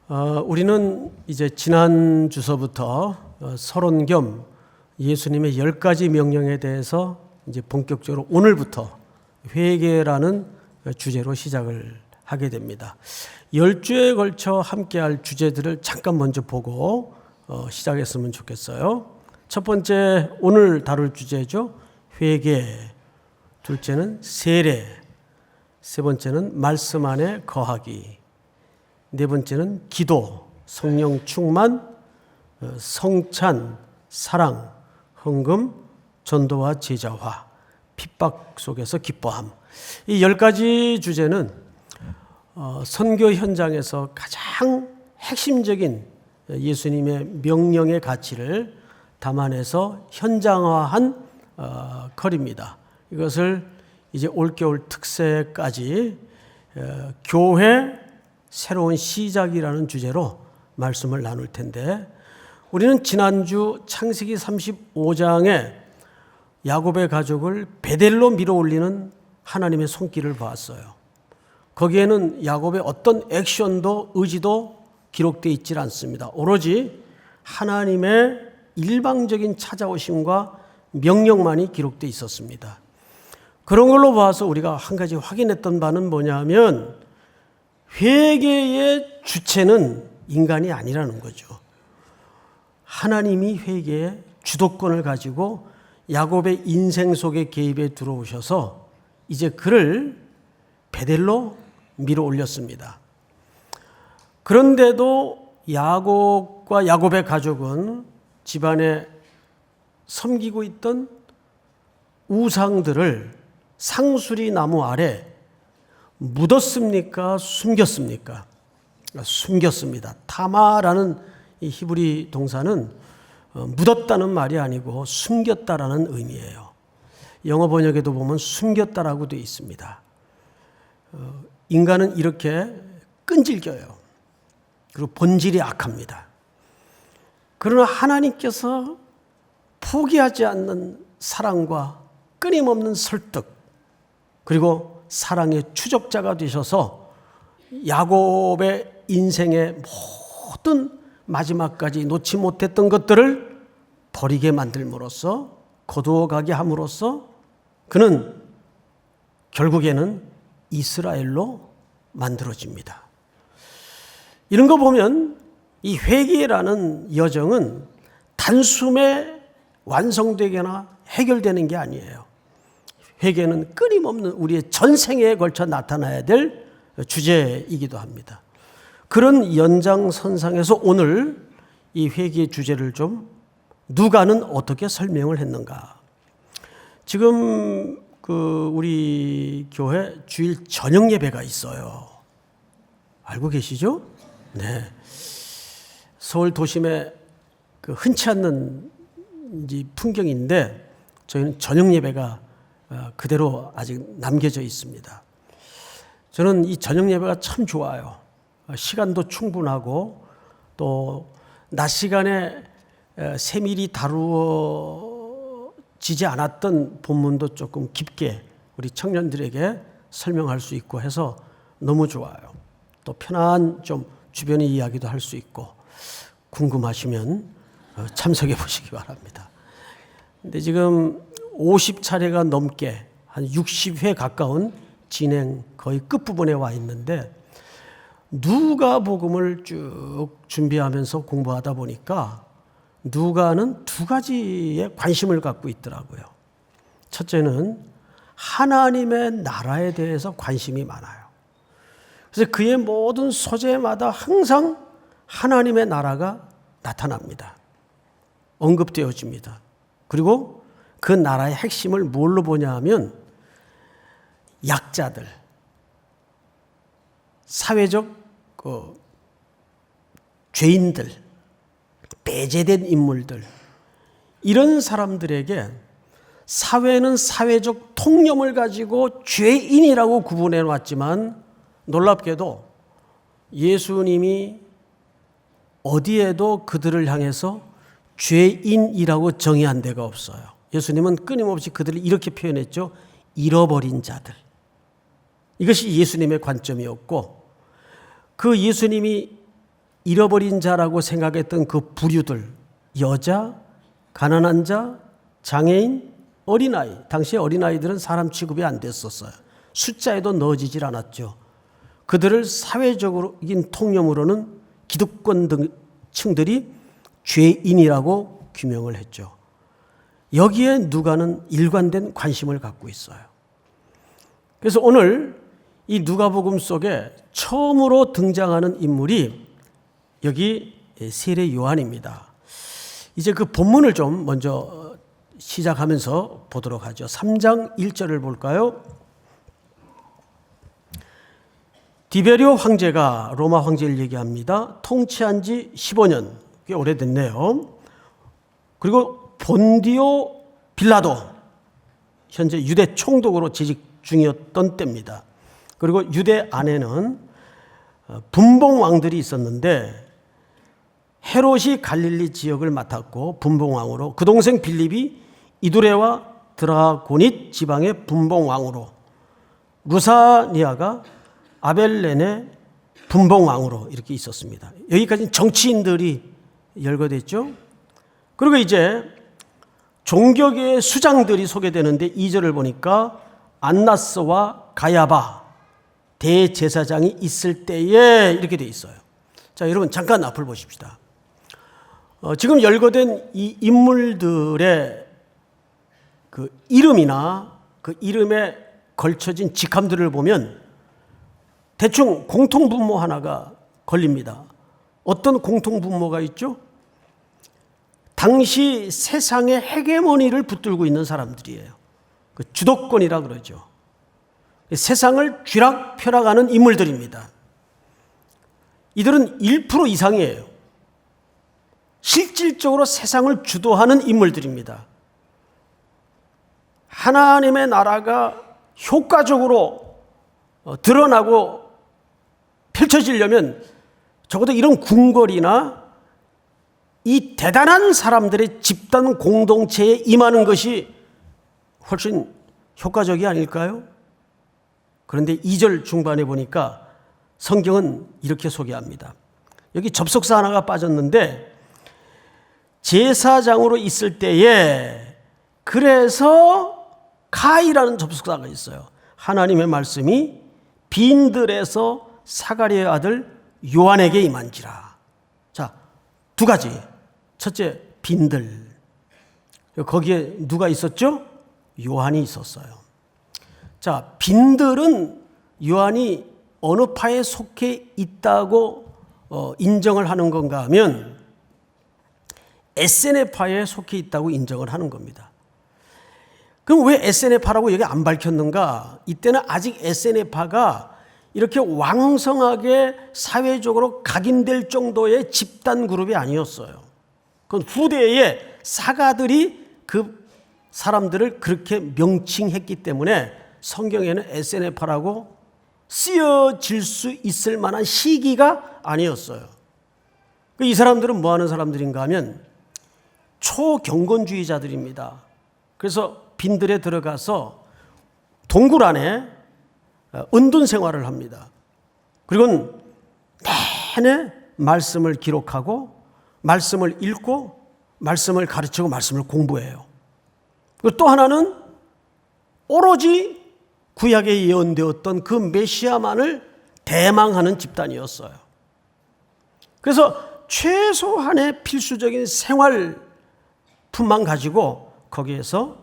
우리는 이제 지난 주서부터 서론 겸 예수님의 10가지 명령에 대해서 이제 본격적으로 오늘부터 회개라는 주제로 시작을 하게 됩니다. 10주에 걸쳐 함께할 주제들을 잠깐 먼저 보고 시작했으면 좋겠어요. 첫 번째 오늘 다룰 주제죠. 회개. 둘째는 세례. 세 번째는 말씀 안에 거하기. 네 번째는 기도, 성령 충만, 성찬, 사랑, 헌금, 전도와 제자화, 핍박 속에서 기뻐함. 이 10가지 주제는 선교 현장에서 가장 핵심적인 예수님의 명령의 가치를 담아내서 현장화한 컬입니다. 이것을 이제 올겨울 특세까지 교회 새로운 시작이라는 주제로 말씀을 나눌 텐데, 우리는 지난주 창세기 35장에 야곱의 가족을 베델로 밀어올리는 하나님의 손길을 보았어요. 거기에는 야곱의 어떤 액션도 의지도 기록되어 있지 않습니다. 오로지 하나님의 일방적인 찾아오심과 명령만이 기록되어 있었습니다. 그런 걸로 봐서 우리가 한 가지 확인했던 바는 뭐냐면, 회개의 주체는 인간이 아니라는 거죠. 하나님이 회개의 주도권을 가지고 야곱의 인생 속에 개입해 들어오셔서 이제 그를 베델로 밀어 올렸습니다. 그런데도 야곱과 야곱의 가족은 집안에 섬기고 있던 우상들을 상수리 나무 아래 묻었습니까? 숨겼습니까? 숨겼습니다. 타마라는 이 히브리 동사는 묻었다는 말이 아니고 숨겼다라는 의미예요. 영어 번역에도 보면 숨겼다라고 되어 있습니다. 인간은 이렇게 끈질겨요. 그리고 본질이 악합니다. 그러나 하나님께서 포기하지 않는 사랑과 끊임없는 설득, 그리고 사랑의 추적자가 되셔서 야곱의 인생의 모든 마지막까지 놓지 못했던 것들을 버리게 만들므로써, 거두어가게 함으로써 그는 결국에는 이스라엘로 만들어집니다. 이런 거 보면 이 회개라는 여정은 단숨에 완성되거나 해결되는 게 아니에요. 회개는 끊임없는 우리의 전생에 걸쳐 나타나야 될 주제이기도 합니다. 그런 연장선상에서 오늘 이 회개의 주제를 좀 누가는 어떻게 설명을 했는가. 지금 우리 교회 주일 저녁 예배가 있어요. 알고 계시죠? 네. 서울 도심의 흔치 않는 풍경인데 저희는 저녁 예배가 그대로 아직 남겨져 있습니다. 저는 이 저녁 예배가 참 좋아요. 시간도 충분하고 또 낮 시간에 세밀히 다루어지지 않았던 본문도 조금 깊게 우리 청년들에게 설명할 수 있고 해서 너무 좋아요. 또 편한 좀 주변의 이야기도 할 수 있고, 궁금하시면 참석해 보시기 바랍니다. 근데 지금 50차례가 넘게 한 60회 가까운 진행 거의 끝부분에 와 있는데, 누가복음을 쭉 준비하면서 공부하다 보니까 누가는 두 가지에 관심을 갖고 있더라고요. 첫째는 하나님의 나라에 대해서 관심이 많아요. 그래서 그의 모든 소재마다 항상 하나님의 나라가 나타납니다. 언급되어집니다. 그리고 그 나라의 핵심을 뭘로 보냐 하면 약자들, 사회적 죄인들, 배제된 인물들, 이런 사람들에게 사회는 사회적 통념을 가지고 죄인이라고 구분해 놨지만, 놀랍게도 예수님이 어디에도 그들을 향해서 죄인이라고 정의한 데가 없어요. 예수님은 끊임없이 그들을 이렇게 표현했죠. 잃어버린 자들. 이것이 예수님의 관점이었고, 그 예수님이 잃어버린 자라고 생각했던 그 부류들, 여자, 가난한 자, 장애인, 어린아이. 당시에 어린아이들은 사람 취급이 안 됐었어요. 숫자에도 넣어지질 않았죠. 그들을 사회적인 통념으로는 기득권 등 층들이 죄인이라고 규명을 했죠. 여기에 누가는 일관된 관심을 갖고 있어요. 그래서 오늘 이 누가복음 속에 처음으로 등장하는 인물이 여기 세례 요한입니다. 이제 그 본문을 좀 먼저 시작하면서 보도록 하죠. 3장 1절을 볼까요? 디베리오 황제가, 로마 황제를 얘기합니다. 통치한 지 15년, 꽤 오래됐네요. 그리고 본디오 빌라도, 현재 유대 총독으로 재직 중이었던 때입니다. 그리고 유대 안에는 분봉왕들이 있었는데 헤롯이 갈릴리 지역을 맡았고 분봉왕으로, 그 동생 빌립이 이두레와 드라고닛 지방의 분봉왕으로, 루사니아가 아벨렌의 분봉왕으로 이렇게 있었습니다. 여기까지는 정치인들이 열거됐죠. 그리고 이제 종교계의 수장들이 소개되는데 2절을 보니까 안나스와 가야바 대제사장이 있을 때에 이렇게 돼 있어요. 자, 여러분 잠깐 앞을 보십시다. 지금 열거된 이 인물들의 그 이름이나 그 이름에 걸쳐진 직함들을 보면 대충 공통분모 하나가 걸립니다. 어떤 공통분모가 있죠? 당시 세상의 헤게모니를 붙들고 있는 사람들이에요. 그 주도권이라 그러죠. 세상을 쥐락펴락하는 인물들입니다. 이들은 1% 이상이에요. 실질적으로 세상을 주도하는 인물들입니다. 하나님의 나라가 효과적으로 드러나고 펼쳐지려면 적어도 이런 궁궐이나 이 대단한 사람들의 집단 공동체에 임하는 것이 훨씬 효과적이 아닐까요? 그런데 2절 중반에 보니까 성경은 이렇게 소개합니다. 여기 접속사 하나가 빠졌는데 제사장으로 있을 때에, 그래서 가이라는 접속사가 있어요. 하나님의 말씀이 빈들에서 사가랴의 아들 요한에게 임한지라. 자, 두 가지. 첫째, 빈들. 거기에 누가 있었죠? 요한이 있었어요. 자, 빈들은 요한이 어느 파에 속해 있다고 인정을 하는 건가 하면 SNF파에 속해 있다고 인정을 하는 겁니다. 그럼 왜 SNF파라고 여기 안 밝혔는가? 이때는 아직 SNF파가 이렇게 왕성하게 사회적으로 각인될 정도의 집단 그룹이 아니었어요. 그건 후대에 사가들이 그 사람들을 그렇게 명칭했기 때문에 성경에는 SNF파라고 쓰여질 수 있을 만한 시기가 아니었어요. 이 사람들은 뭐 하는 사람들인가 하면 초경건주의자들입니다. 그래서 빈들에 들어가서 동굴 안에 은둔 생활을 합니다. 그리고 내내 말씀을 기록하고 말씀을 읽고 말씀을 가르치고 말씀을 공부해요. 그리고 또 하나는 오로지 구약에 예언되었던 그 메시아만을 대망하는 집단이었어요. 그래서 최소한의 필수적인 생활품만 가지고 거기에서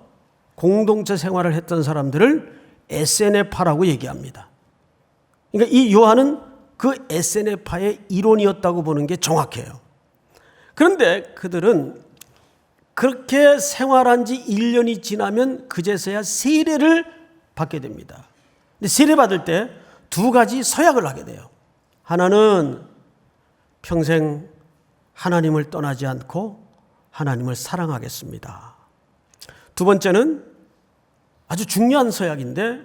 공동체 생활을 했던 사람들을 SNF파라고 얘기합니다. 그러니까 이 요한은 그 SNF파의 일원이었다고 보는 게 정확해요. 그런데 그들은 그렇게 생활한 지 1년이 지나면 그제서야 세례를 받게 됩니다. 근데 세례 받을 때 두 가지 서약을 하게 돼요. 하나는 평생 하나님을 떠나지 않고 하나님을 사랑하겠습니다. 두 번째는 아주 중요한 서약인데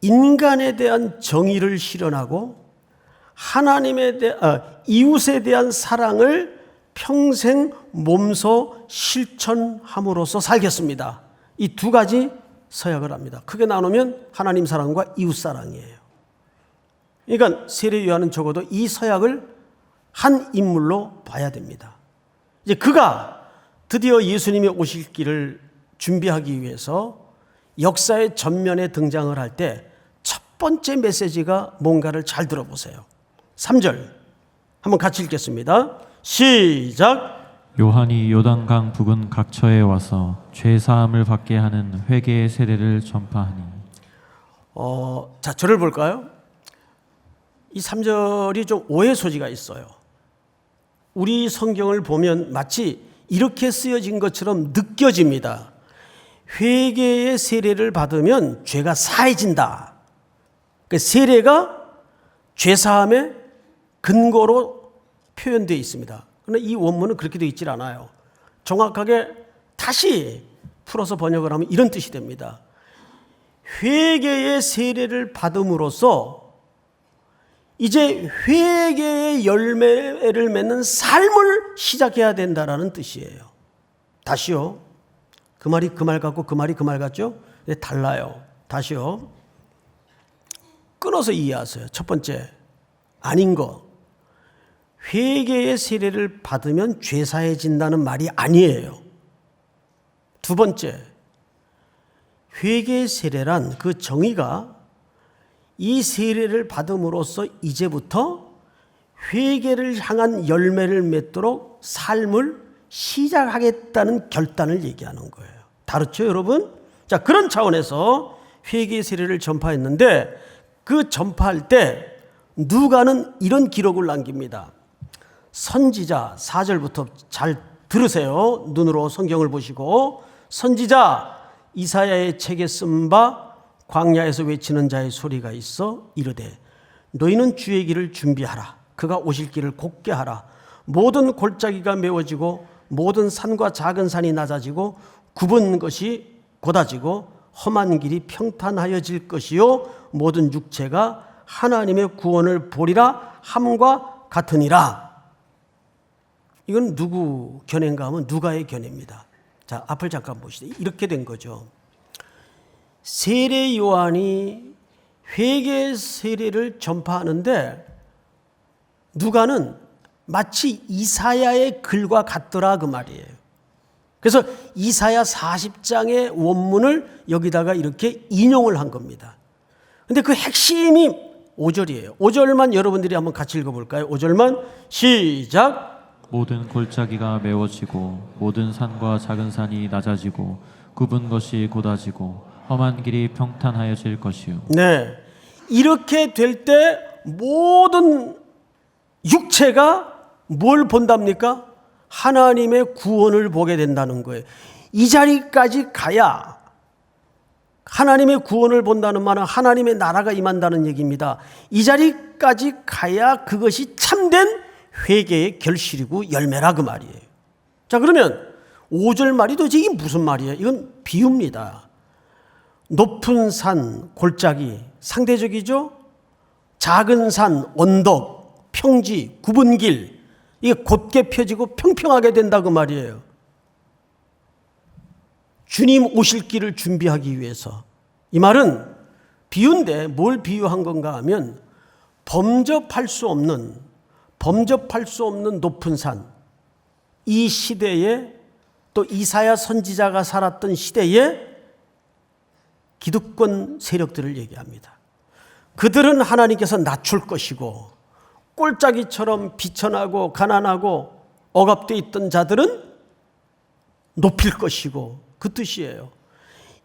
인간에 대한 정의를 실현하고 하나님에 대한 이웃에 대한 사랑을 평생 몸소 실천함으로써 살겠습니다. 이 두 가지 서약을 합니다. 크게 나누면 하나님 사랑과 이웃 사랑이에요. 그러니까 세례 요한은 적어도 이 서약을 한 인물로 봐야 됩니다. 이제 그가 드디어 예수님이 오실 길을 준비하기 위해서 역사의 전면에 등장을 할 때 첫 번째 메시지가 뭔가를 잘 들어보세요. 3절 한번 같이 읽겠습니다. 시작. 요한이 요단강 부근 각처에 와서 죄 사함을 받게 하는 회개의 세례를 전파하니. 자, 저를 볼까요? 이 3절이 좀 오해 소지가 있어요. 우리 성경을 보면 마치 이렇게 쓰여진 것처럼 느껴집니다. 회개의 세례를 받으면 죄가 사해진다. 그 세례가 죄사함의 근거로 표현되어 있습니다. 그러나 이 원문은 그렇게 되어 있질 않아요. 정확하게 다시 풀어서 번역을 하면 이런 뜻이 됩니다. 회개의 세례를 받음으로써 이제 회개의 열매를 맺는 삶을 시작해야 된다라는 뜻이에요. 다시요. 그 말이 그 말 같고 그 말이 그 말 같죠? 네, 달라요. 다시요. 끊어서 이해하세요. 첫 번째, 아닌 거. 회개의 세례를 받으면 죄사해진다는 말이 아니에요. 두 번째, 회개의 세례란 그 정의가 이 세례를 받음으로써 이제부터 회개를 향한 열매를 맺도록 삶을 시작하겠다는 결단을 얘기하는 거예요. 다르죠, 여러분? 자, 그런 차원에서 회개의 세례를 전파했는데 그 전파할 때 누가는 이런 기록을 남깁니다. 선지자 4절부터 잘 들으세요. 눈으로 성경을 보시고 선지자 이사야의 책에 쓴 바 광야에서 외치는 자의 소리가 있어 이르되 너희는 주의 길을 준비하라. 그가 오실 길을 곱게 하라. 모든 골짜기가 메워지고 모든 산과 작은 산이 낮아지고 굽은 것이 곧아지고 험한 길이 평탄하여질 것이요 모든 육체가 하나님의 구원을 보리라 함과 같으니라. 이건 누구 견해인가 하면 누가의 견해입니다. 자, 앞을 잠깐 보시죠. 이렇게 된 거죠. 세례 요한이 회개 세례를 전파하는데 누가는 마치 이사야의 글과 같더라 그 말이에요. 그래서 이사야 40장의 원문을 여기다가 이렇게 인용을 한 겁니다. 근데 그 핵심이 5절이에요. 5절만 여러분들이 한번 같이 읽어볼까요? 5절만 시작. 모든 골짜기가 메워지고 모든 산과 작은 산이 낮아지고 굽은 것이 곧아지고 험한 길이 평탄하여질 것이요. 네, 이렇게 될 때 모든 육체가 뭘 본답니까? 하나님의 구원을 보게 된다는 거예요. 이 자리까지 가야 하나님의 구원을 본다는 말은 하나님의 나라가 임한다는 얘기입니다. 이 자리까지 가야 그것이 참된 회개의 결실이고 열매라 그 말이에요. 자, 그러면 5절 말이 도대체 이게 무슨 말이에요? 이건 비유입니다. 높은 산, 골짜기 상대적이죠? 작은 산, 언덕, 평지, 굽은 길 이게 곧게 펴지고 평평하게 된다 그 말이에요. 주님 오실 길을 준비하기 위해서. 이 말은 비유인데 뭘 비유한 건가 하면 범접할 수 없는 높은 산, 이 시대에 또 이사야 선지자가 살았던 시대에 기득권 세력들을 얘기합니다. 그들은 하나님께서 낮출 것이고 꼴짜기처럼 비천하고 가난하고 억압되어 있던 자들은 높일 것이고 그 뜻이에요.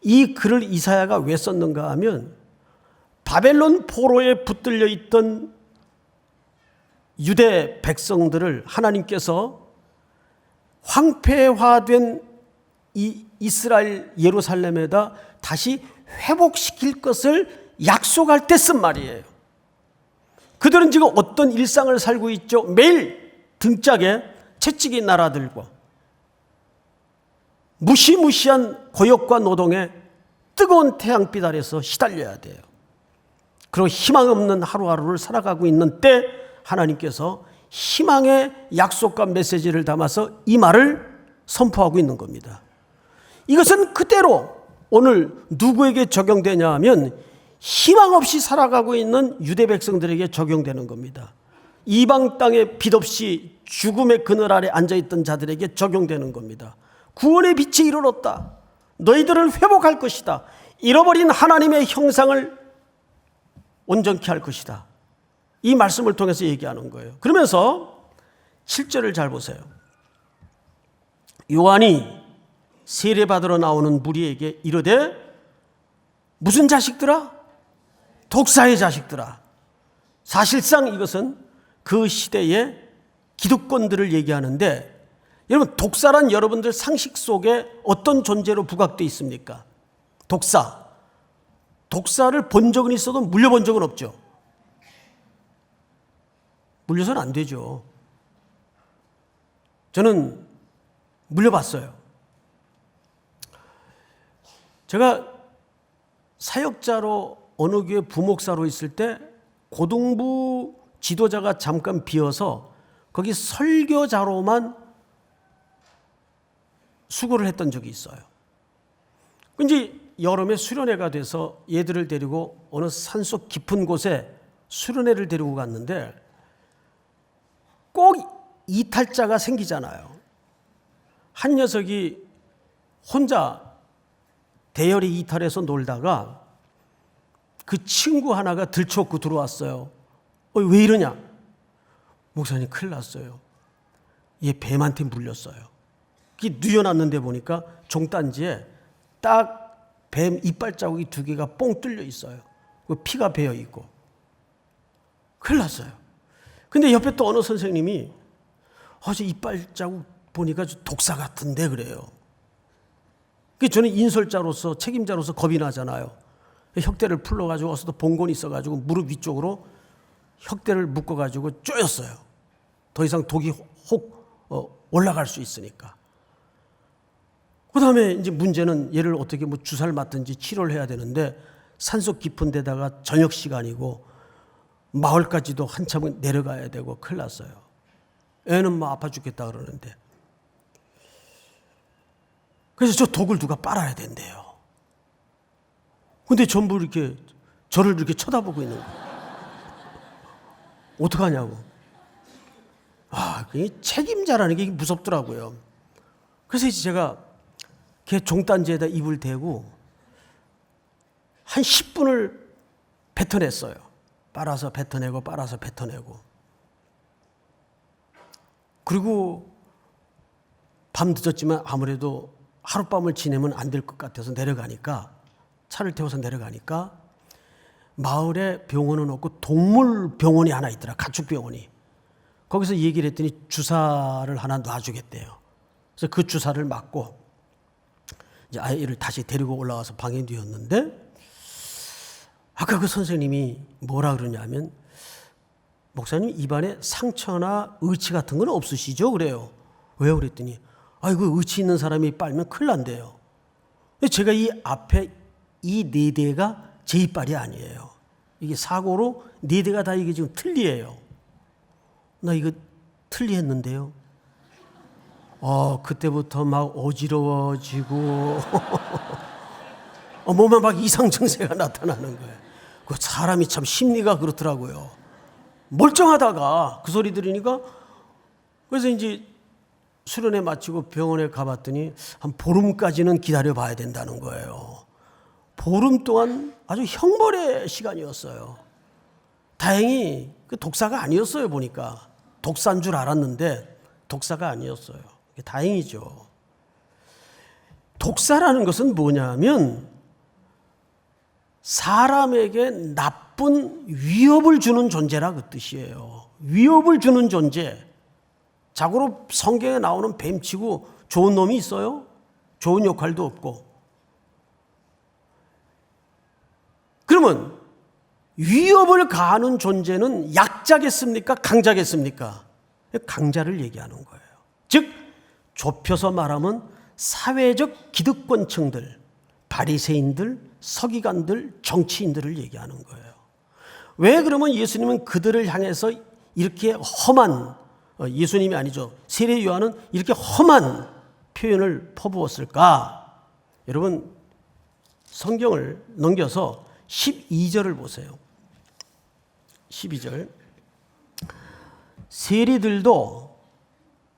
이 글을 이사야가 왜 썼는가 하면 바벨론 포로에 붙들려 있던 유대 백성들을 하나님께서 황폐화된 이 이스라엘 예루살렘에다 다시 회복시킬 것을 약속할 때 쓴 말이에요. 그들은 지금 어떤 일상을 살고 있죠? 매일 등짝에 채찍이 날아들고 무시무시한 고역과 노동에 뜨거운 태양빛 아래서 시달려야 돼요. 그리고 희망 없는 하루하루를 살아가고 있는 때 하나님께서 희망의 약속과 메시지를 담아서 이 말을 선포하고 있는 겁니다. 이것은 그대로 오늘 누구에게 적용되냐 하면 희망 없이 살아가고 있는 유대 백성들에게 적용되는 겁니다. 이방 땅에 빛 없이 죽음의 그늘 아래 앉아있던 자들에게 적용되는 겁니다. 구원의 빛이 이르렀다. 너희들을 회복할 것이다. 잃어버린 하나님의 형상을 온전케 할 것이다. 이 말씀을 통해서 얘기하는 거예요. 그러면서 7절을 잘 보세요. 요한이 세례받으러 나오는 무리에게 이르되 무슨 자식들아? 독사의 자식들아. 사실상 이것은 그 시대의 기득권들을 얘기하는데, 여러분 독사란 여러분들 상식 속에 어떤 존재로 부각되어 있습니까? 독사. 독사를 본 적은 있어도 물려본 적은 없죠. 물려서는 안 되죠. 저는 물려봤어요. 제가 사역자로 어느 교회 부목사로 있을 때 고등부 지도자가 잠깐 비어서 거기 설교자로만 수고를 했던 적이 있어요. 이제 여름에 수련회가 돼서 얘들을 데리고 어느 산속 깊은 곳에 수련회를 데리고 갔는데 꼭 이탈자가 생기잖아요. 한 녀석이 혼자 대열에 이탈해서 놀다가 그 친구 하나가 들쳐업고 들어왔어요. 왜 이러냐? 목사님 큰일 났어요. 얘 뱀한테 물렸어요. 그게 뉘어놨는데 보니까 종단지에 딱 뱀 이빨 자국이 2개가 뽕 뚫려 있어요. 피가 배어 있고. 큰일 났어요. 근데 옆에 또 어느 선생님이 어제 이빨 자국 보니까 독사 같은데 그래요. 저는 인솔자로서 책임자로서 겁이 나잖아요. 혁대를 풀러가지고 어서 또 봉건이 있어가지고 무릎 위쪽으로 혁대를 묶어가지고 쪼였어요. 더 이상 독이 혹 올라갈 수 있으니까. 그 다음에 이제 문제는 얘를 어떻게 주사를 맞든지 치료를 해야 되는데 산속 깊은 데다가 저녁 시간이고 마을까지도 한참 내려가야 되고 큰일 났어요. 애는 아파 죽겠다 그러는데. 그래서 저 독을 누가 빨아야 된대요. 근데 전부 이렇게 저를 이렇게 쳐다보고 있는 거예요. 어떡하냐고. 그게 책임자라는 게 무섭더라고요. 그래서 이제 제가 걔 종단지에다 입을 대고 한 10분을 뱉어냈어요. 빨아서 뱉어내고 빨아서 뱉어내고. 그리고 밤 늦었지만 아무래도 하룻밤을 지내면 안 될 것 같아서 내려가니까, 차를 태워서 내려가니까 마을에 병원은 없고 동물병원이 하나 있더라. 가축병원이. 거기서 얘기를 했더니 주사를 하나 놔주겠대요. 그래서 그 주사를 맞고 이제 아이를 다시 데리고 올라와서 방에 뉘었는데, 아까 그 선생님이 뭐라 그러냐면, 목사님 입안에 상처나 의치 같은 건 없으시죠? 그래요. 왜요? 그랬더니 그 의치 있는 사람이 빨면 큰일 난대요. 제가 이 앞에 이 4대가 제 이빨이 아니에요. 이게 사고로 4대가 다 이게 지금 틀리예요. 나 이거 틀리했는데요. 그때부터 막 어지러워지고 몸에 막 이상 증세가 나타나는 거예요. 그 사람이 참 심리가 그렇더라고요. 멀쩡하다가 그 소리 들으니까, 그래서 이제 수련회 마치고 병원에 가봤더니 한 보름까지는 기다려봐야 된다는 거예요. 보름 동안 아주 형벌의 시간이었어요. 다행히 그 독사가 아니었어요. 보니까 독사인 줄 알았는데 독사가 아니었어요. 다행이죠. 독사라는 것은 뭐냐면 사람에게 나쁜 위협을 주는 존재라 그 뜻이에요. 위협을 주는 존재. 자고로 성경에 나오는 뱀치고 좋은 놈이 있어요? 좋은 역할도 없고. 그러면 위협을 가하는 존재는 약자겠습니까? 강자겠습니까? 강자를 얘기하는 거예요. 즉 좁혀서 말하면 사회적 기득권층들, 바리새인들, 서기관들, 정치인들을 얘기하는 거예요. 왜 그러면 예수님은 그들을 향해서 이렇게 험한, 예수님이 아니죠, 세례 요한은 이렇게 험한 표현을 퍼부었을까? 여러분 성경을 넘겨서 12절을 보세요. 12절. 세리들도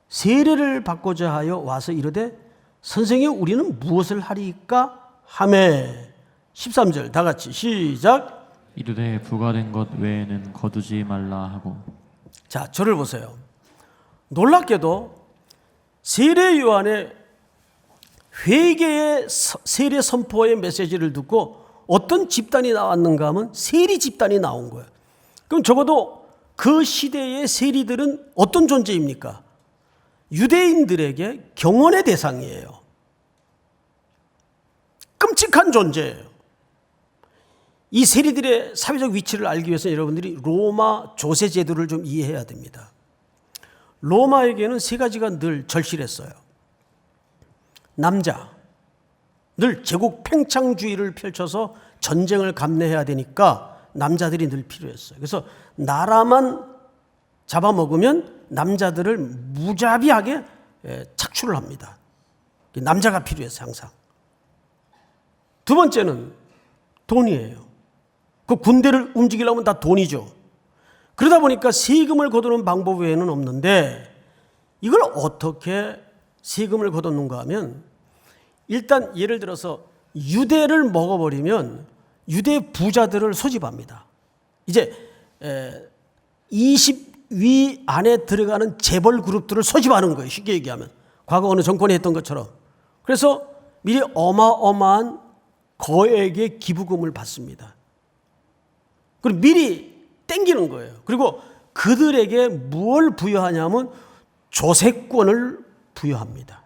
세례를 받고자 하여 와서 이르되 선생님 우리는 무엇을 하리까 하매 13절 다 같이 시작. 이르되 부과된 것 외에는 거두지 말라 하고. 자, 저를 보세요. 놀랍게도 세례 요한의 회개의 세례 선포의 메시지를 듣고 어떤 집단이 나왔는가 하면 세리 집단이 나온 거예요. 그럼 적어도 그 시대의 세리들은 어떤 존재입니까? 유대인들에게 경원의 대상이에요. 끔찍한 존재예요. 이 세리들의 사회적 위치를 알기 위해서 여러분들이 로마 조세 제도를 좀 이해해야 됩니다. 로마에게는 세 가지가 늘 절실했어요. 남자, 늘 제국 팽창주의를 펼쳐서 전쟁을 감내해야 되니까 남자들이 늘 필요했어요. 그래서 나라만 잡아먹으면 남자들을 무자비하게 착출을 합니다. 남자가 필요했어요, 항상. 두 번째는 돈이에요. 그 군대를 움직이려면 다 돈이죠. 그러다 보니까 세금을 거두는 방법 외에는 없는데 이걸 어떻게 세금을 거뒀는가 하면 일단 예를 들어서 유대를 먹어버리면 유대 부자들을 소집합니다. 이제 20위 안에 들어가는 재벌 그룹들을 소집하는 거예요. 쉽게 얘기하면. 과거 어느 정권이 했던 것처럼. 그래서 미리 어마어마한 거액의 기부금을 받습니다. 그리고 미리 땡기는 거예요. 그리고 그들에게 무엇을 부여하냐면 조세권을 부여합니다.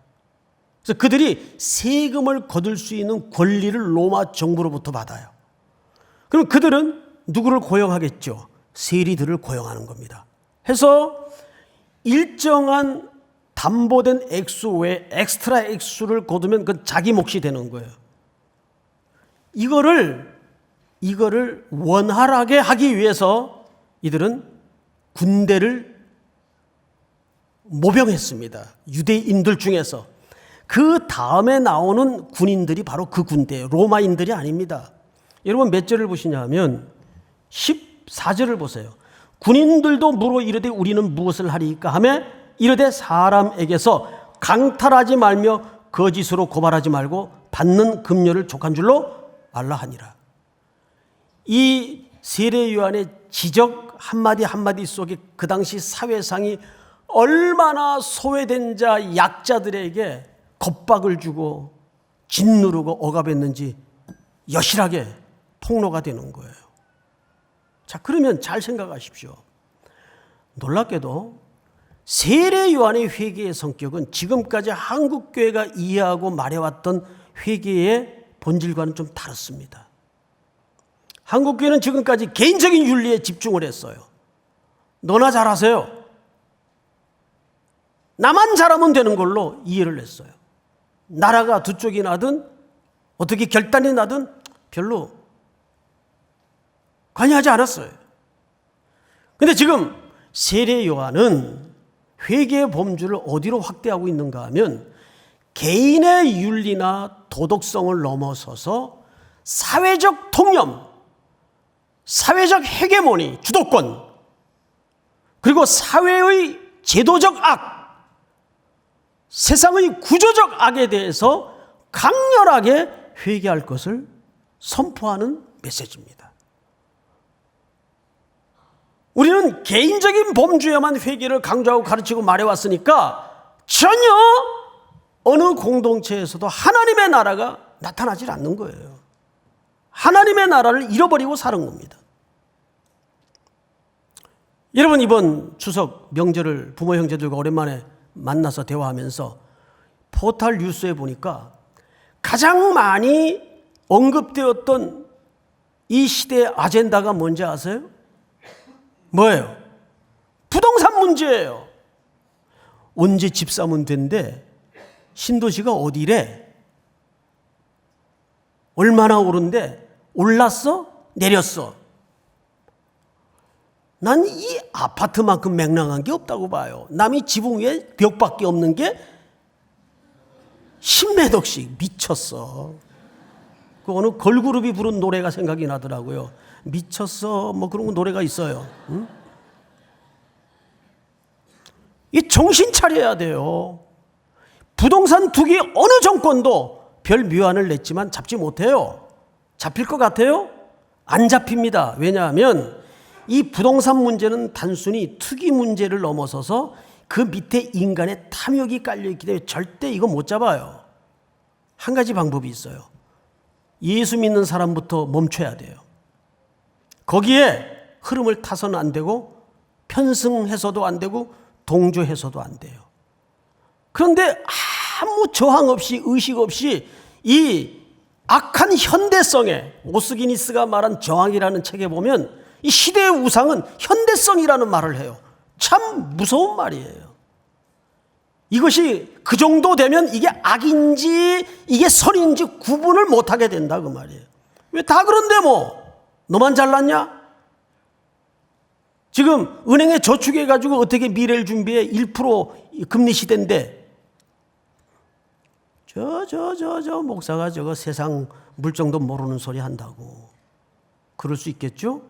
그래서 그들이 세금을 거둘 수 있는 권리를 로마 정부로부터 받아요. 그럼 그들은 누구를 고용하겠죠? 세리들을 고용하는 겁니다. 해서 일정한 담보된 액수 외에 엑스트라 액수를 거두면 그건 자기 몫이 되는 거예요. 이거를 원활하게 하기 위해서 이들은 군대를 모병했습니다. 유대인들 중에서. 그 다음에 나오는 군인들이 바로 그 군대예요. 로마인들이 아닙니다. 여러분 몇 절을 보시냐 하면 14절을 보세요. 군인들도 물어 이르되 우리는 무엇을 하리까 하며 이르되 사람에게서 강탈하지 말며 거짓으로 고발하지 말고 받는 금료를 족한 줄로 알라 하니라. 이 세례 요한의 지적 한마디 한마디 속에 그 당시 사회상이 얼마나 소외된 자 약자들에게 겁박을 주고 짓누르고 억압했는지 여실하게 폭로가 되는 거예요. 자, 그러면 잘 생각하십시오. 놀랍게도 세례 요한의 회개의 성격은 지금까지 한국 교회가 이해하고 말해왔던 회개의 본질과는 좀 다릅니다. 한국 교회는 지금까지 개인적인 윤리에 집중을 했어요. 너나 잘하세요. 나만 잘하면 되는 걸로 이해를 했어요. 나라가 두 쪽이 나든 어떻게 결단이 나든 별로 관여하지 않았어요. 그런데 지금 세례 요한은 회개의 범주를 어디로 확대하고 있는가 하면 개인의 윤리나 도덕성을 넘어서서 사회적 통념, 사회적 헤게모니, 주도권, 그리고 사회의 제도적 악, 세상의 구조적 악에 대해서 강렬하게 회개할 것을 선포하는 메시지입니다. 우리는 개인적인 범주에만 회개를 강조하고 가르치고 말해왔으니까 전혀 어느 공동체에서도 하나님의 나라가 나타나질 않는 거예요. 하나님의 나라를 잃어버리고 사는 겁니다. 여러분 이번 추석 명절을 부모 형제들과 오랜만에 만나서 대화하면서 포털 뉴스에 보니까 가장 많이 언급되었던 이 시대의 아젠다가 뭔지 아세요? 뭐예요? 부동산 문제예요. 언제 집 사면 된대? 신도시가 어디래? 얼마나 오른데? 올랐어? 내렸어? 난 이 아파트만큼 맹랑한 게 없다고 봐요. 남이 지붕 위에 벽밖에 없는 게 10매덕씩 미쳤어. 그 어느 걸그룹이 부른 노래가 생각이 나더라고요. 미쳤어 뭐 그런 노래가 있어요. 응? 이 정신 차려야 돼요. 부동산 투기 어느 정권도 별 묘안을 냈지만 잡지 못해요. 잡힐 것 같아요? 안 잡힙니다. 왜냐하면 이 부동산 문제는 단순히 투기 문제를 넘어서서 그 밑에 인간의 탐욕이 깔려있기 때문에 절대 이거 못 잡아요. 한 가지 방법이 있어요. 예수 믿는 사람부터 멈춰야 돼요. 거기에 흐름을 타서는 안 되고 편승해서도 안 되고 동조해서도 안 돼요. 그런데 아무 저항 없이 의식 없이 이 악한 현대성에, 오스기니스가 말한 저항이라는 책에 보면 이 시대의 우상은 현대성이라는 말을 해요. 참 무서운 말이에요. 이것이 그 정도 되면 이게 악인지 이게 선인지 구분을 못하게 된다 그 말이에요. 왜 다 그런데 뭐 너만 잘났냐? 지금 은행에 저축해가지고 어떻게 미래를 준비해? 1% 금리 시대인데 저 목사가 저거 세상 물정도 모르는 소리 한다고 그럴 수 있겠죠?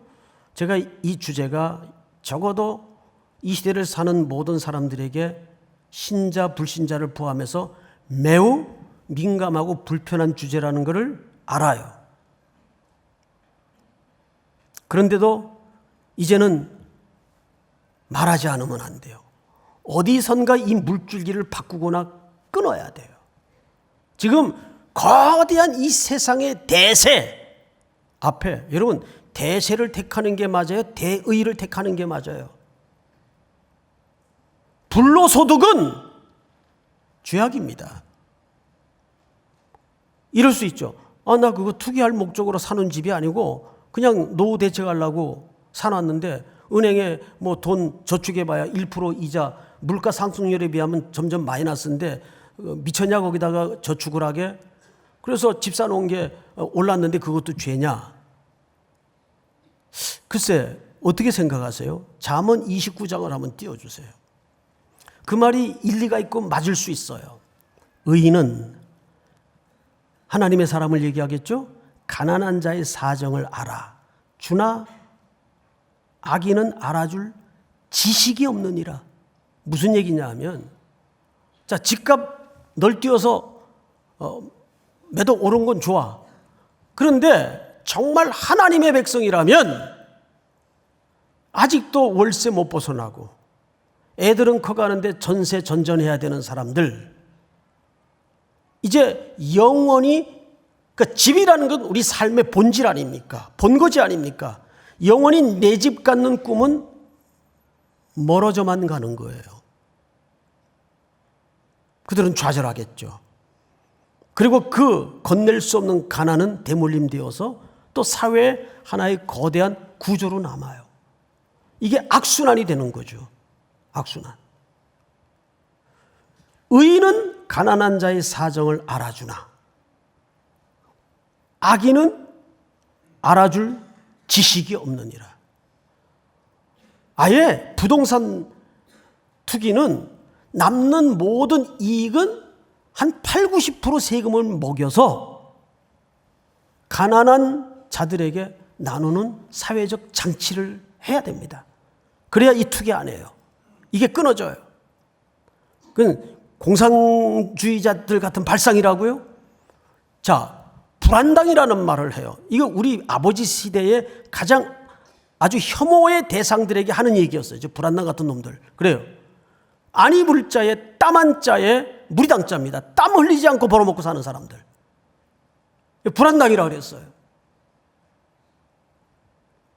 제가 이 주제가 적어도 이 시대를 사는 모든 사람들에게 신자 불신자를 포함해서 매우 민감하고 불편한 주제라는 것을 알아요. 그런데도 이제는 말하지 않으면 안 돼요. 어디선가 이 물줄기를 바꾸거나 끊어야 돼요. 지금 거대한 이 세상의 대세 앞에 여러분 대세를 택하는 게 맞아요? 대의를 택하는 게 맞아요? 불로소득은 죄악입니다. 이럴 수 있죠. 나 그거 투기할 목적으로 사는 집이 아니고 그냥 노후 대책하려고 사놨는데 은행에 뭐 돈 저축해봐야 1% 이자 물가 상승률에 비하면 점점 마이너스인데 미쳤냐 거기다가 저축을 하게? 그래서 집 사놓은 게 올랐는데 그것도 죄냐? 글쎄 어떻게 생각하세요? 잠언 29장을 한번 띄워주세요. 그 말이 일리가 있고 맞을 수 있어요. 의인은 하나님의 사람을 얘기하겠죠? 가난한 자의 사정을 알아주나 악인은 알아줄 지식이 없느니라. 무슨 얘기냐 하면 자 집값 널뛰어서 매도 오른 건 좋아. 그런데 정말 하나님의 백성이라면 아직도 월세 못 벗어나고 애들은 커가는데 전세 전전해야 되는 사람들 이제 영원히 그러니까 집이라는 건 우리 삶의 본질 아닙니까? 본거지 아닙니까? 영원히 내 집 갖는 꿈은 멀어져만 가는 거예요. 그들은 좌절하겠죠. 그리고 그 건넬 수 없는 가난은 대물림되어서 또 사회의 하나의 거대한 구조로 남아요. 이게 악순환이 되는 거죠. 악순환. 의인은 가난한 자의 사정을 알아주나 악인은 알아줄 지식이 없느니라. 아예 부동산 투기는 남는 모든 이익은 한 80-90% 세금을 먹여서 가난한 자들에게 나누는 사회적 장치를 해야 됩니다. 그래야 이 투기 안 해요. 이게 끊어져요. 그건 공산주의자들 같은 발상이라고요? 자, 불안당이라는 말을 해요. 이거 우리 아버지 시대에 가장 아주 혐오의 대상들에게 하는 얘기였어요. 저 불안당 같은 놈들. 그래요. 안 입을 자에 땀 한 자에 무리당자입니다. 땀 흘리지 않고 벌어먹고 사는 사람들. 불안당이라고 그랬어요.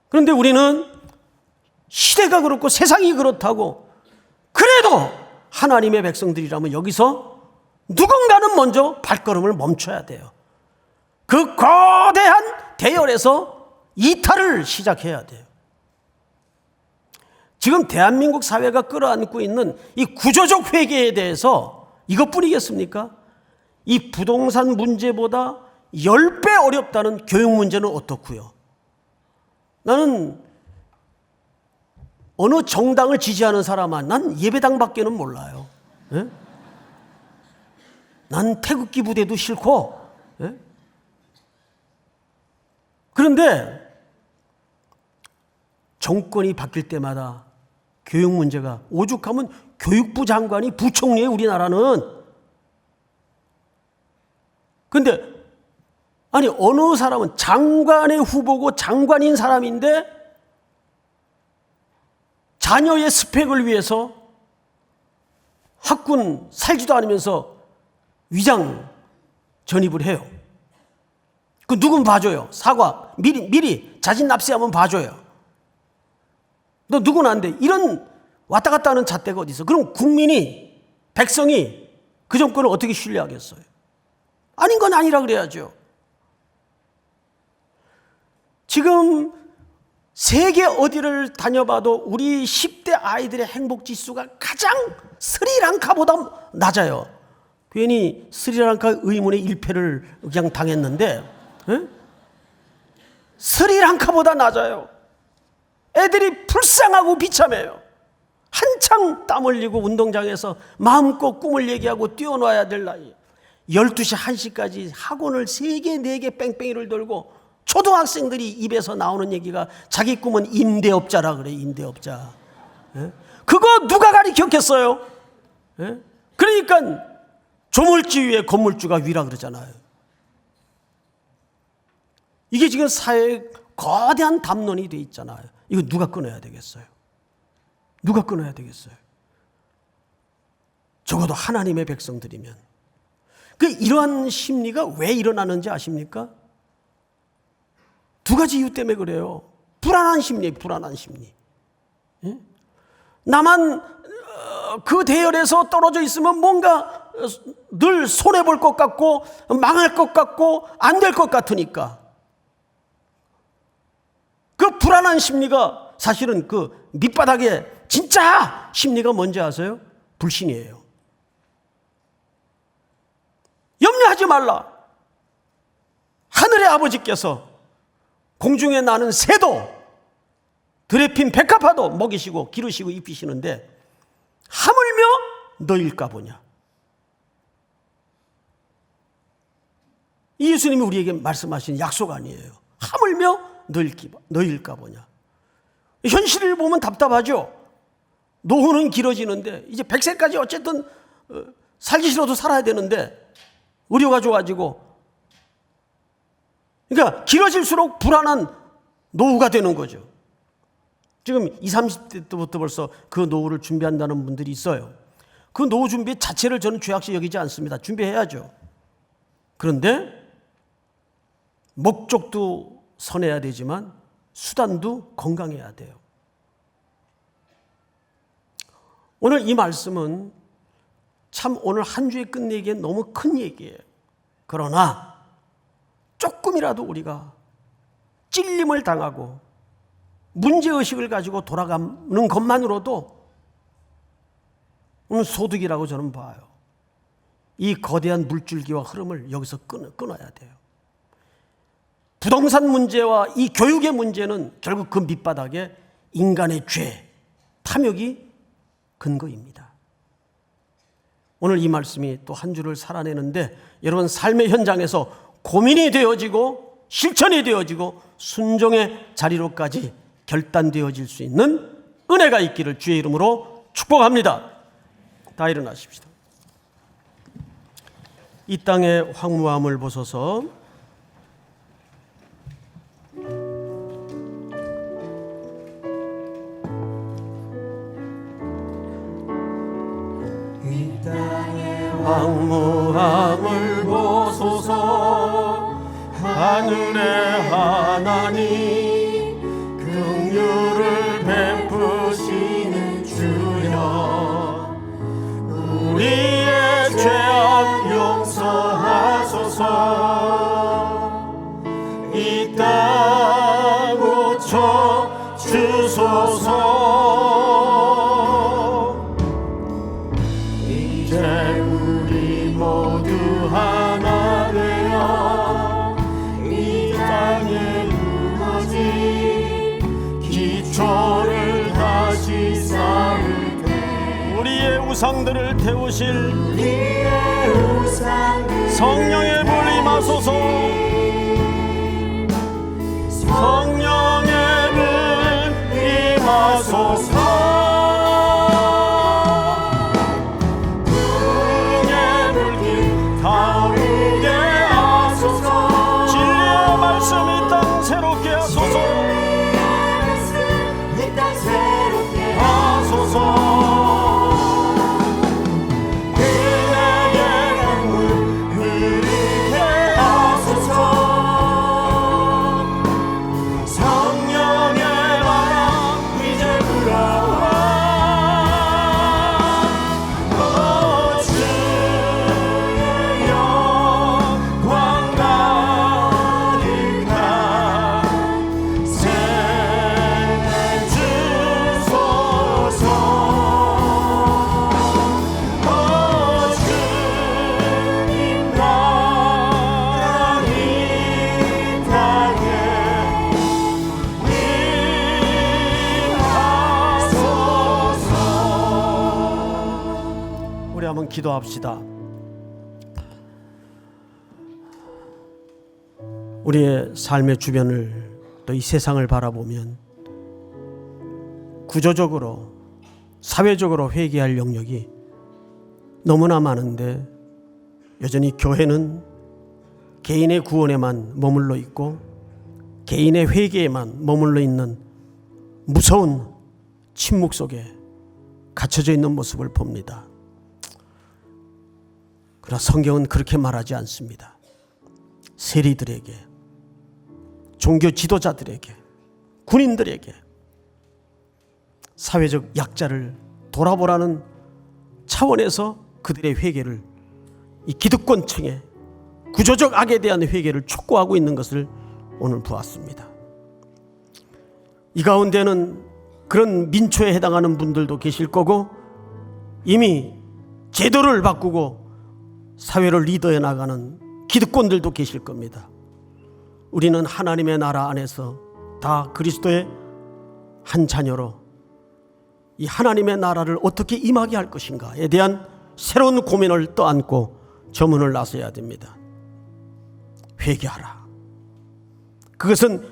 그런데 우리는 시대가 그렇고 세상이 그렇다고 그래도 하나님의 백성들이라면 여기서 누군가는 먼저 발걸음을 멈춰야 돼요. 그 거대한 대열에서 이탈을 시작해야 돼요. 지금 대한민국 사회가 끌어안고 있는 이 구조적 회개에 대해서 이것뿐이겠습니까? 이 부동산 문제보다 10배 어렵다는 교육 문제는 어떻고요? 나는 어느 정당을 지지하는 사람아, 난 예배당밖에는 몰라요. 예? 난 태극기 부대도 싫고. 예? 그런데 정권이 바뀔 때마다 교육 문제가. 오죽하면 교육부 장관이 부총리예요, 우리나라는. 근데 아니 어느 사람은 장관의 후보고 장관인 사람인데 자녀의 스펙을 위해서 학군 살지도 않으면서 위장 전입을 해요. 그 누군 봐줘요. 사과 미리 자진 납세하면 봐줘요. 너 누구는 안 돼. 이런 왔다 갔다 하는 잣대가 어디 있어. 그럼 국민이, 백성이 그 정권을 어떻게 신뢰하겠어요? 아닌 건 아니라 그래야죠. 지금 세계 어디를 다녀봐도 우리 10대 아이들의 행복 지수가 가장 스리랑카보다 낮아요. 괜히 스리랑카 의문의 일패를 그냥 당했는데, 에? 스리랑카보다 낮아요. 애들이 불쌍하고 비참해요. 한창 땀 흘리고 운동장에서 마음껏 꿈을 얘기하고 뛰어놔야 될 나이. 12시, 1시까지 학원을 3개, 4개 뺑뺑이를 돌고 초등학생들이 입에서 나오는 얘기가 자기 꿈은 임대업자라 그래, 임대업자. 예? 그거 누가 가르쳤겠어요? 예? 그러니까 조물주 위에 건물주가 위라 그러잖아요. 이게 지금 사회에 거대한 담론이 돼 있잖아요. 이거 누가 끊어야 되겠어요? 누가 끊어야 되겠어요? 적어도 하나님의 백성들이면. 이러한 심리가 왜 일어나는지 아십니까? 두 가지 이유 때문에 그래요. 불안한 심리, 불안한 심리. 예? 나만 그 대열에서 떨어져 있으면 뭔가 늘 손해볼 것 같고 망할 것 같고 안 될 것 같으니까. 그 불안한 심리가 사실은 그 밑바닥에 진짜 심리가 뭔지 아세요? 불신이에요. 염려하지 말라. 하늘의 아버지께서 공중에 나는 새도 들에 핀 백합화도 먹이시고 기르시고 입히시는데 하물며 너일까 보냐. 이 예수님이 우리에게 말씀하신 약속 아니에요. 하물며 너일까 보냐. 현실을 보면 답답하죠. 노후는 길어지는데 이제 100세까지 어쨌든 살기 싫어도 살아야 되는데 의료가 좋아지고, 그러니까 길어질수록 불안한 노후가 되는 거죠. 지금 20, 30대 때부터 벌써 그 노후를 준비한다는 분들이 있어요. 그 노후 준비 자체를 저는 죄악시 여기지 않습니다. 준비해야죠. 그런데 목적도 선해야 되지만 수단도 건강해야 돼요. 오늘 이 말씀은 참 오늘 한 주에 끝내기엔 너무 큰 얘기예요. 그러나 조금이라도 우리가 찔림을 당하고 문제의식을 가지고 돌아가는 것만으로도 오늘 소득이라고 저는 봐요. 이 거대한 물줄기와 흐름을 여기서 끊어야 돼요. 부동산 문제와 이 교육의 문제는 결국 그 밑바닥에 인간의 죄, 탐욕이 근거입니다. 오늘 이 말씀이 또 한 주를 살아내는데 여러분 삶의 현장에서 고민이 되어지고 실천이 되어지고 순종의 자리로까지 결단되어질 수 있는 은혜가 있기를 주의 이름으로 축복합니다. 다 일어나십시다. 이 땅의 황무함을 보소서. 이 땅의 황무함을 보소서. 하늘의 하나님 긍휼을 베푸시는 주여, 우리의 죄악 용서하소서. 이 땅 고쳐 주소서. 이제 우리 모두 하나 되어 이 땅에 무너진 기초를 다시 쌓을 때 우리의 우상들을 태우실 성령의 불 임하소서. 성령의 불 임하소서. 한번 기도합시다. 우리의 삶의 주변을 또 이 세상을 바라보면 구조적으로 사회적으로 회개할 영역이 너무나 많은데 여전히 교회는 개인의 구원에만 머물러 있고 개인의 회개에만 머물러 있는 무서운 침묵 속에 갇혀져 있는 모습을 봅니다. 그러나 성경은 그렇게 말하지 않습니다. 세리들에게, 종교 지도자들에게, 군인들에게 사회적 약자를 돌아보라는 차원에서 그들의 회개를, 이 기득권층의 구조적 악에 대한 회개를 촉구하고 있는 것을 오늘 보았습니다. 이 가운데는 그런 민초에 해당하는 분들도 계실 거고 이미 제도를 바꾸고 사회를 리더해 나가는 기득권들도 계실 겁니다. 우리는 하나님의 나라 안에서 다 그리스도의 한 자녀로 이 하나님의 나라를 어떻게 임하게 할 것인가에 대한 새로운 고민을 떠안고 저문을 나서야 됩니다. 회개하라. 그것은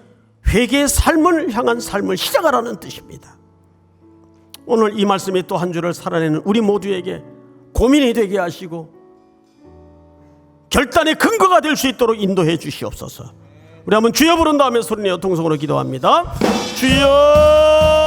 회개의 삶을 향한 삶을 시작하라는 뜻입니다. 오늘 이 말씀이 또 한 주를 살아내는 우리 모두에게 고민이 되게 하시고 결단의 근거가 될 수 있도록 인도해 주시옵소서. 우리 한번 주여 부른 다음에 소리내어 통성으로 기도합니다. 주여